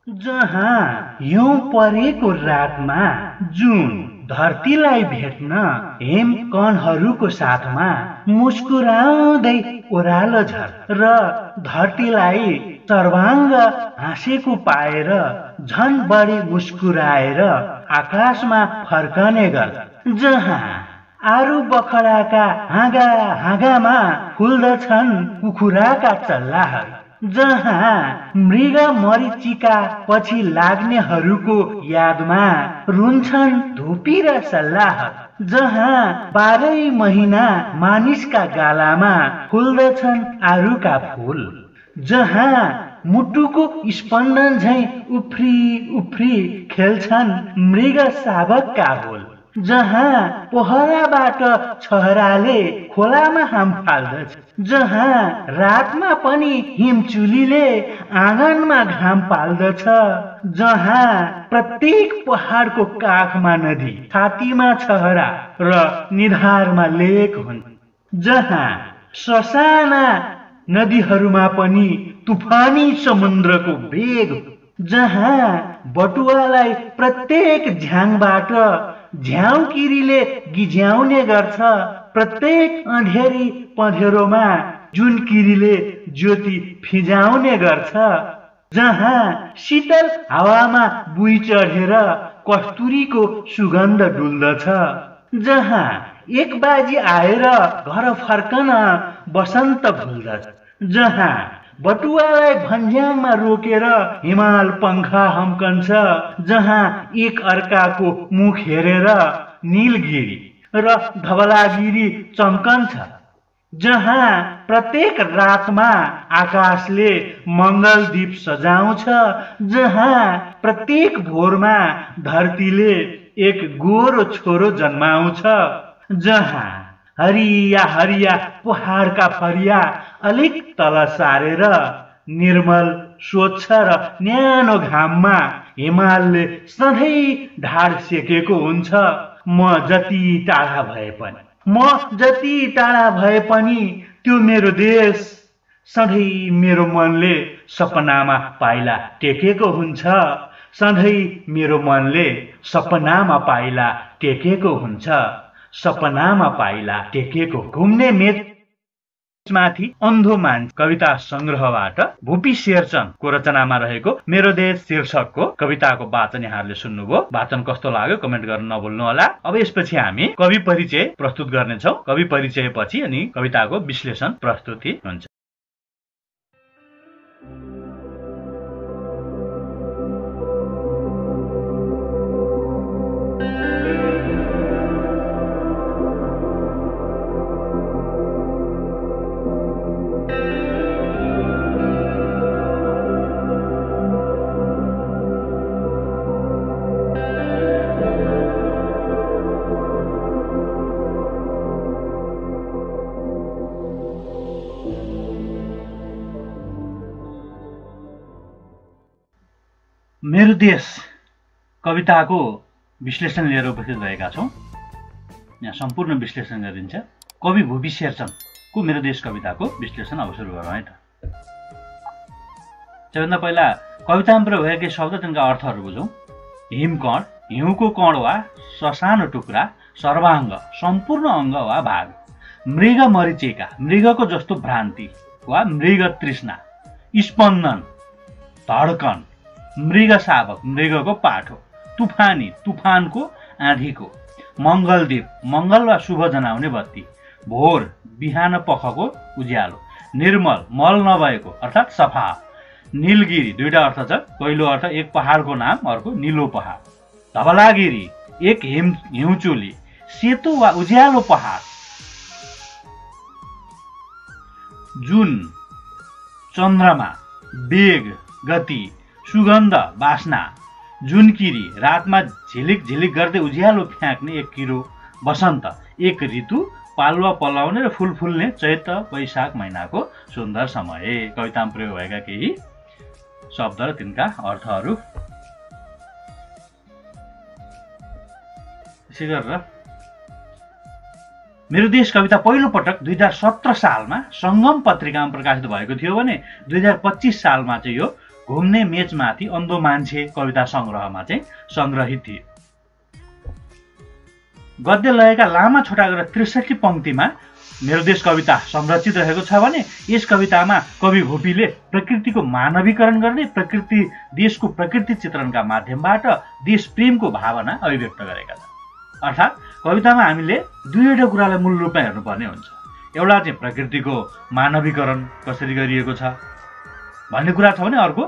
जहाँ हिउँ परेको रातमा जुन धरतीलाई भेट्न हिमकणहरूको साथमा मुस्कुराउँदै ओह्रालो झर र धरतीलाई सर्वाङ्ग हाँसेको पाएर झन बढी मुस्कुराएर आकाशमा फर्कने गर्छ। जहाँ आरु बखडाका हाँगा हाँगामा फुल्दछन् कुखुराका चल्लाहरू, जहाँ मृग मरीचिका पछि लाग्नेहरूको यादमा रुन्छन् धुपी र सल्लाहहरू, जहाँ 12 महिना मानिसका गालामा फुल्दछन् आरुका फूल, जहाँ मुटुको स्पन्दन झैं उफ्री उफ्री खेल्छन् मृग शावकका होल, जहाँ पोखराबाट छहराले खोलामा हाम फाल्दछ, जहाँ रातमा पनि हिमचुलीले आँगनमा घाम पाल्दछ, जहाँ प्रत्येक पहाडको काखमा नदी, छातीमा छहरा र निधारमा लेक हुन्, जहाँ ससाना नदीहरूमा पनि तुफानी समुद्रको वेग, जहाँ बटुवालाई प्रत्येक झ्याङबाट झ्याउकिरीले गिज्याउने गर्छ, प्रत्येक अँधेरी पँधेरोमा जुन किरीले ज्योति फिजाउने गर्छ, जहाँ शीतल हावामा बुई चढेर कस्तुरीको सुगन्ध डुल्दछ, जहाँ एक बाजी आएर घर फर्कन बसन्त भुल्दछ, जहाँ बटुवालाई भन्ज्याङमा रोकेर हिमाल पंखा हम्कन्छ, जहाँ एक अर्काको मुख हेरेर नीलगिरी र धवलागिरी चम्कन्छ, जहाँ प्रत्येक रातमा आकाशले मंगलदीप सजाउँछ, जहाँ प्रत्येक भोरमा धरतीले एक गोरो छोरो जन्माउँछ, जहाँ हरिया हरिया पहाडका फरिया अलिक तल सारेर निर्मल स्वच्छ र न्यानो घाममा हिमालले सधैँ ढाड सेकेको हुन्छ। म जति टाढा भए पनि त्यो मेरो देश सधैँ मेरो मनले सपनामा पाइला टेकेको हुन्छ, सधैँ मेरो मनले सपनामा पाइला टेकेको हुन्छ, सपनामा पाइला टेकेको। घुम्ने मेचमाथि अन्धो मान्छे कविता संग्रहबाट भुपी शेरचनको रचनामा रहेको मेरो देश शीर्षकको कविताको वाचन यहाँहरूले सुन्नुभयो। वाचन कस्तो लाग्यो कमेन्ट गर्न नभुल्नु होला। अब यसपछि हामी कवि परिचय प्रस्तुत गर्नेछौँ। कवि परिचय पछि अनि कविताको विश्लेषण प्रस्तुति हुन्छ। मेरो देश कविताको विश्लेषण लिएर उपस्थित भएका छौँ। यहाँ सम्पूर्ण विश्लेषण गरिन्छ। कवि भुपी शेरचनको मेरो देश कविताको विश्लेषण अब सुरु गरौँ है त। सबैभन्दा पहिला कवितामा प्रयोग भएका शब्द तिनका अर्थहरू बुझौँ। हिमकण, हिउँको कण वा ससानो टुक्रा, सर्वाङ्ग, सम्पूर्ण अङ्ग वा भाग, मृग मरीचिका, मृगको जस्तो भ्रान्ति वा मृग तृष्णा, स्पन्दन, धड्कन, मृग शावक, मृगको पाठो, तुफानी, तुफानको, आँधीको, मंगलदीप, मंगल वा शुभ जनाउने बत्ती, भोर, बिहान पखको उज्यालो, निर्मल, मल नभएको अर्थात् सफा, नीलगिरी, दुईटा अर्थ छ। पहिलो अर्थ एक पहाडको नाम, अर्को नीलो पहाड, धवलागिरी, एक हिउँचुली, सेतो वा उज्यालो पहाड, जुन, चन्द्रमा, वेग, गति, सुगन्ध, बास्ना, जुनकिरी, रातमा झिलिक झिलिक गर्दै उज्यालो फ्याँक्ने एक किरो, बसन्त, एक ऋतु, पालुवा पलाउने र फूल फुल्ने चैत वैशाख महिनाको सुन्दर समय। कवितामा प्रयोग भएका केही शब्द र तिनका अर्थहरू। त्यसै गरेर मेरो देश कविता पहिलो पटक 2017 सालमा सङ्गम पत्रिकामा प्रकाशित भएको थियो भने 2025 सालमा चाहिँ यो घुम्ने मेचमाथि अन्धो मान्छे कविता संग्रहमा चाहिँ संग्रहित थियो। गद्य लयका लामा छोटा गरेर 63 पंक्तिमा मेरो देश कविता संरचित रहेको छ भने यस कवितामा कवि घोपीले प्रकृतिको मानवीकरण गर्ने, प्रकृति देशको प्रकृति चित्रणका माध्यमबाट देश प्रेमको भावना अभिव्यक्त गरेका छन्। अर्थात् कवितामा हामीले दुईवटा कुरालाई मूल रूपमा हेर्नुपर्ने हुन्छ। एउटा चाहिँ प्रकृतिको मानवीकरण कसरी गरिएको छ भन्ने कुरा छ भने अर्को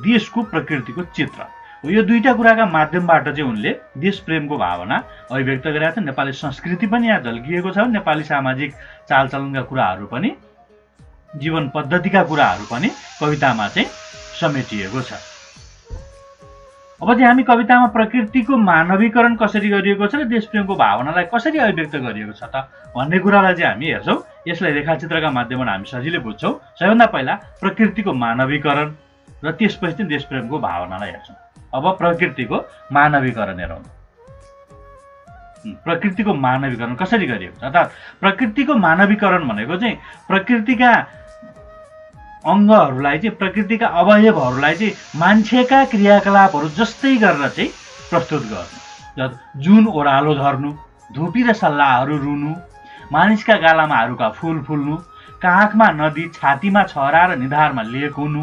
देशको प्रकृतिको चित्र हो। यो दुईटा कुराका माध्यमबाट चाहिँ उनले देश प्रेमको भावना अभिव्यक्त गरेका छन्। नेपाली संस्कृति पनि यहाँ झल्किएको छ, नेपाली सामाजिक चालचलनका कुराहरू पनि, जीवन पद्धतिका कुराहरू पनि कवितामा चाहिँ समेटिएको छ। अब चाहिँ हामी कवितामा प्रकृतिको मानवीकरण कसरी गरिएको छ र देशप्रेमको भावनालाई कसरी अभिव्यक्त गरिएको छ त भन्ने कुरालाई चाहिँ हामी हेर्छौँ। यसलाई रेखाचित्रका माध्यमबाट हामी सजिलै बुझ्छौँ। सबैभन्दा पहिला प्रकृतिको मानवीकरण र त्यसपछि चाहिँ देशप्रेमको भावनालाई हेर्छौँ। अब प्रकृतिको मानवीकरण हेरौँ। प्रकृतिको मानवीकरण कसरी गरिएको छ? अर्थात् प्रकृतिको मानवीकरण भनेको चाहिँ प्रकृतिका अङ्गहरूलाई चाहिँ, प्रकृतिका अवयवहरूलाई चाहिँ मान्छेका क्रियाकलापहरू जस्तै गरेर चाहिँ प्रस्तुत गर्नु। जुन ओह्रालो झर्नु, धुपी र सल्लाहरू रुनु, मानिसका गालामा हारुका फूल फुल्नु, काखमा नदी, छातीमा छहरा र निधारमा लेक हुनु,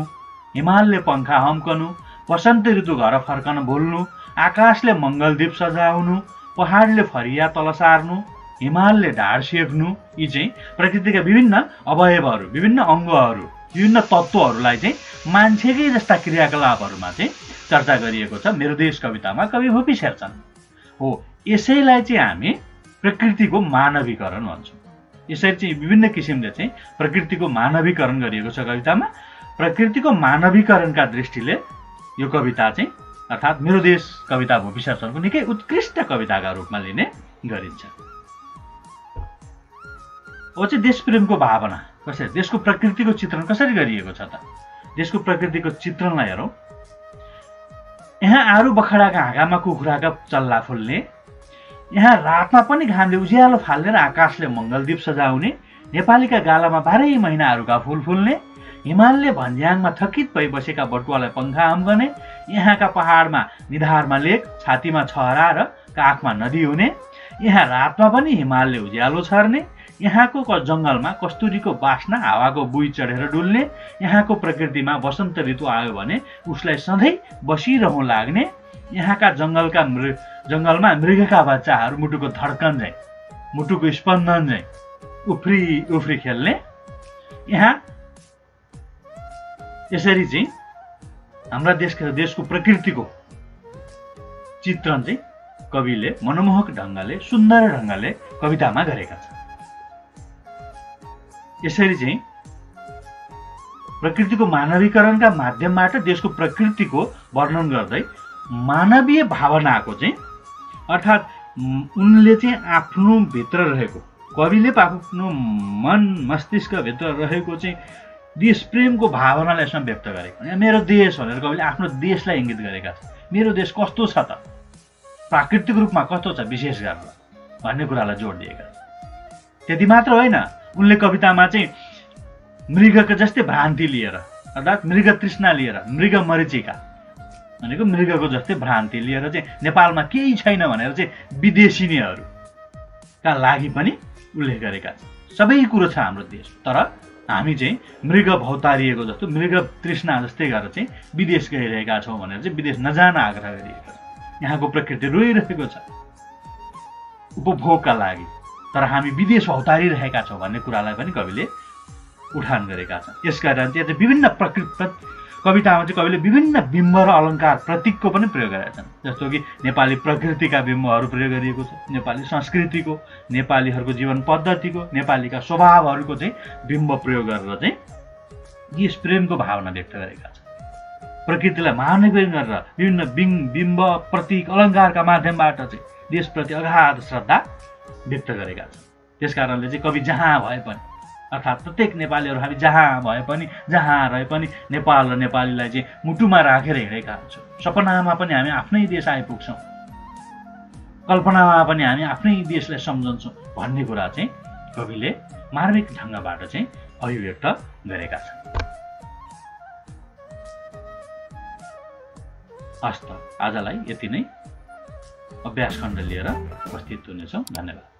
हिमालले पङ्खा हम्कनु, वसन्त ऋतु घर फर्कन बोल्नु, आकाशले मङ्गलदीप सजाउनु, पहाडले फरिया तल सार्नु, हिमालले ढाड सेक्नु, यी चाहिँ प्रकृतिका विभिन्न अवयवहरू, विभिन्न अङ्गहरू, विभिन्न तत्त्वहरूलाई चाहिँ मान्छेकै जस्ता क्रियाकलापहरूमा चाहिँ चर्चा गरिएको छ मेरो देश कवितामा कवि भुपी शेरचन हो। यसैलाई चाहिँ हामी प्रकृतिको मानवीकरण भन्छौँ। यसरी चाहिँ विभिन्न किसिमले चाहिँ प्रकृतिको मानवीकरण गरिएको छ कवितामा। प्रकृतिको मानवीकरणका दृष्टिले यो कविता चाहिँ अर्थात् मेरो देश कविता भुपी शेरचनको निकै उत्कृष्ट कविताका रूपमा लिने गरिन्छ। अब चाहिँ देशप्रेमको भावना कसरी, देशको प्रकृतिको चित्रण कसरी गरिएको छ त? देशको प्रकृतिको चित्रणलाई हेरौँ। यहाँ आरू बखडाका हाँगामा कुखुराका चल्ला फुल्ने, यहाँ रातमा पनि घामले उज्यालो फाल्ने र आकाशले मङ्गलदीप सजाउने, नेपालीका गालामा 12 महिनाहरूका फुल फुल्ने, हिमालले भन्ज्याङमा थकित भई बसेका बटुवालाई पङ्खा हम्कने, यहाँका पहाडमा निधारमा लेक, छातीमा छहरा र काखमा नदी हुने, यहाँ रातमा पनि हिमालले उज्यालो छर्ने, यहाँको जङ्गलमा कस्तुरीको बास्ना हावाको बुई चढेर डुल्ने, यहाँको प्रकृतिमा वसन्त ऋतु आयो भने उसलाई सधैँ बसिरहँ लाग्ने, यहाँका जङ्गलमा मृगका बच्चाहरू मुटुको धड्कन चाहिँ, मुटुको स्पन्दन चाहिँ उफ्री उफ्री खेल्ने। यहाँ यसरी चाहिँ हाम्रा देशको प्रकृतिको चित्रण चाहिँ कविले मनमोहक ढङ्गले, सुन्दर ढङ्गले कवितामा गरेका छन्। यसरी चाहिँ प्रकृतिको मानवीकरणका माध्यमबाट देशको प्रकृतिको वर्णन गर्दै मानवीय भावनाको चाहिँ अर्थात् उनले चाहिँ आफ्नो भित्र रहेको, कविले आफ्नो मन मस्तिष्कभित्र रहेको चाहिँ देशप्रेमको भावनालाई यसमा व्यक्त गरेको। यहाँ मेरो देश भनेर कविले आफ्नो देशलाई इङ्गित गरेका छन्। मेरो देश कस्तो छ त, प्राकृतिक रूपमा कस्तो छ विशेष गरेर भन्ने कुरालाई जोड दिएका छन्। त्यति मात्र होइन, उनले कवितामा चाहिँ मृगको जस्तै भ्रान्ति लिएर, अर्थात् मृग तृष्णा लिएर, मृग मरिचिका भनेको मृगको जस्तै भ्रान्ति लिएर चाहिँ नेपालमा केही छैन भनेर चाहिँ विदेशिनीहरूका लागि पनि उल्लेख गरेका छन्। सबै कुरो छ हाम्रो देश, तर हामी चाहिँ मृग भौतारिएको जस्तो, मृग तृष्णा जस्तै गरेर चाहिँ विदेश गइरहेका छौँ भनेर चाहिँ विदेश नजान आग्रह गरिएको छ। यहाँको प्रकृति रोइरहेको छ उपभोगका लागि, तर हामी विदेश भौतारिरहेका छौँ भन्ने कुरालाई पनि कविले उठान गरेका छन्। यसकारण त्यहाँ चाहिँ विभिन्न कवितामा चाहिँ कविले विभिन्न बिम्ब र अलङ्कार प्रतीकको पनि प्रयोग गरेका छन्। जस्तो कि नेपाली प्रकृतिका बिम्बहरू प्रयोग गरिएको छ, नेपाली संस्कृतिको, नेपालीहरूको जीवन पद्धतिको, नेपालीका स्वभावहरूको चाहिँ बिम्ब प्रयोग गरेर चाहिँ देश प्रेमको भावना व्यक्त गरेका छन्। प्रकृतिलाई मानवीकरण गरेर विभिन्न बिम्ब, प्रतीक, अलङ्कारका माध्यमबाट चाहिँ देशप्रति अगाध श्रद्धा व्यक्त गरेका छन्। त्यस कारणले चाहिँ कवि जहाँ भए पनि, अर्थात् प्रत्येक नेपालीहरू हामी जहाँ भए पनि, जहाँ रहे पनि नेपाल र नेपालीलाई चाहिँ मुटुमा राखेर हिँडेका हुन्छौँ। सपनामा पनि हामी आफ्नै देश आइपुग्छौँ, कल्पनामा पनि हामी आफ्नै देशलाई सम्झन्छौँ भन्ने कुरा चाहिँ कविले मार्मिक ढङ्गबाट चाहिँ अभिव्यक्त गरेका छन्। हस्त आजलाई यति नै अभ्यास खण्ड लिएर उपस्थित हुनेछौँ। धन्यवाद।